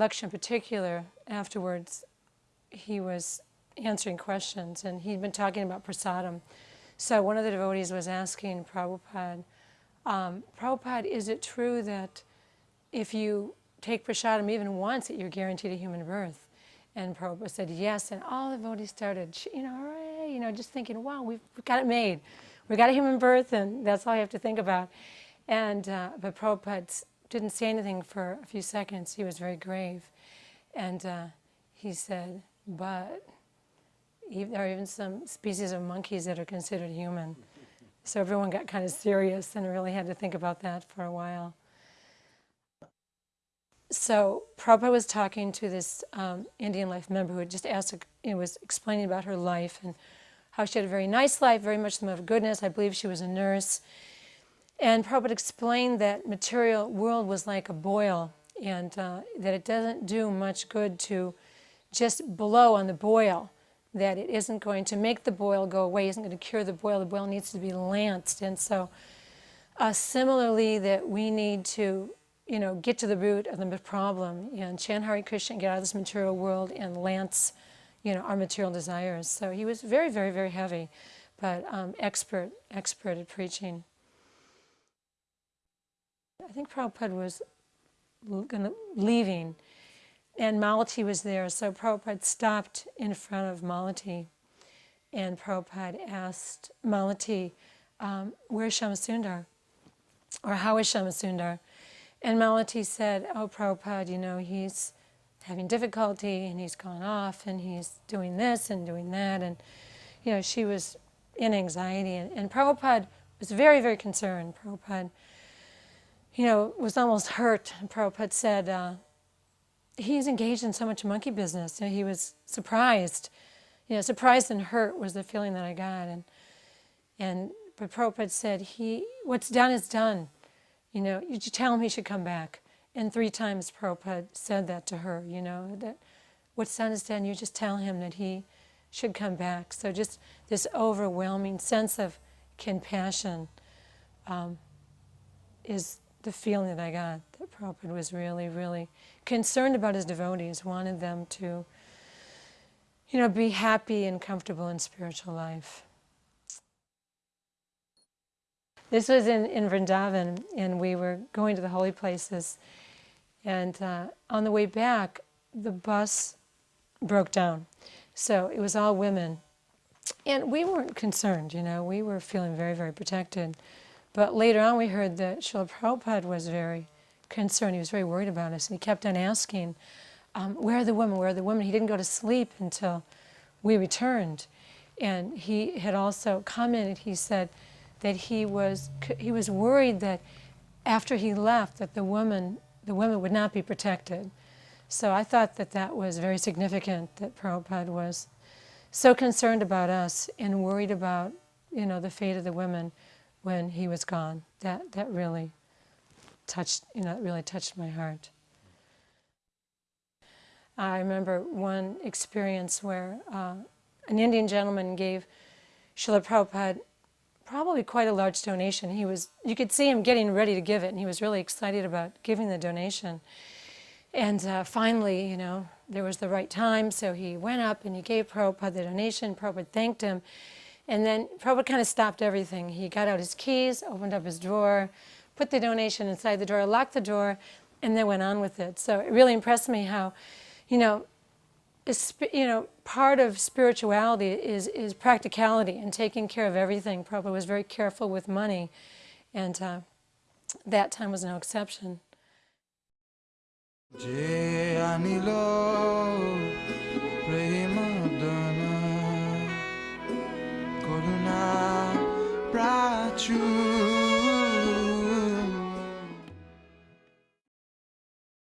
lecture in particular, afterwards, he was answering questions, and he'd been talking about prasadam. So one of the devotees was asking Prabhupada, Prabhupada, is it true that if you take prasadam even once, that you're guaranteed a human birth? And Prabhupada said yes, and all the devotees started, hooray, just thinking, wow, we've got it made. We got a human birth, and that's all you have to think about. And but Prabhupada didn't say anything for a few seconds. He was very grave, and he said, but there are even some species of monkeys that are considered human. So everyone got kind of serious and really had to think about that for a while. So Prabhupada was talking to this Indian life member who had just asked, was explaining about her life and how she had a very nice life, very much the of goodness. I believe she was a nurse. And Prabhupada explained that material world was like a boil, and that it doesn't do much good to just blow on the boil, that it isn't going to make the boil go away, isn't going to cure the boil needs to be lanced. And so similarly, that we need to get to the root of the problem and chant Hare Krishna and get out of this material world and lance our material desires. So he was very, very, very heavy, but expert at preaching. I think Prabhupada was leaving, and Malati was there, so Prabhupada stopped in front of Malati, and Prabhupada asked Malati, where's Shamasundar? Or how is Shamasundar? And Malati said, oh, Prabhupada, he's having difficulty, and he's gone off, and he's doing this and doing that, and, she was in anxiety, and Prabhupada was very, very concerned. Prabhupada, was almost hurt, and Prabhupada said, he's engaged in so much monkey business. He was surprised. Surprised and hurt was the feeling that I got, but Prabhupada said, what's done is done. You tell him he should come back. And 3 times Prabhupada said that to her, that what's done is done. You just tell him that he should come back. So just this overwhelming sense of compassion is the feeling that I got, that Prabhupada was really, really concerned about his devotees, wanted them to, be happy and comfortable in spiritual life. This was in Vrindavan, and we were going to the holy places. And on the way back, the bus broke down. So it was all women. And we weren't concerned, we were feeling very, very protected. But later on we heard that Srila Prabhupada was very concerned. He was very worried about us. And he kept on asking, where are the women? Where are the women? He didn't go to sleep until we returned. And he had also commented, he said that he was worried that after he left that the women would not be protected. So I thought that was very significant, that Prabhupada was so concerned about us and worried about, the fate of the women when he was gone. That really touched, really touched my heart. I remember one experience where an Indian gentleman gave Srila Prabhupada probably quite a large donation. You could see him getting ready to give it, and he was really excited about giving the donation. And finally, there was the right time, so he went up and he gave Prabhupada the donation. Prabhupada thanked him, and then Prabhupada kind of stopped everything. He got out his keys, opened up his drawer, put the donation inside the drawer, locked the door, and then went on with it. So it really impressed me how, part of spirituality is practicality and taking care of everything. Prabhupada was very careful with money, and that time was no exception. Je anilo prema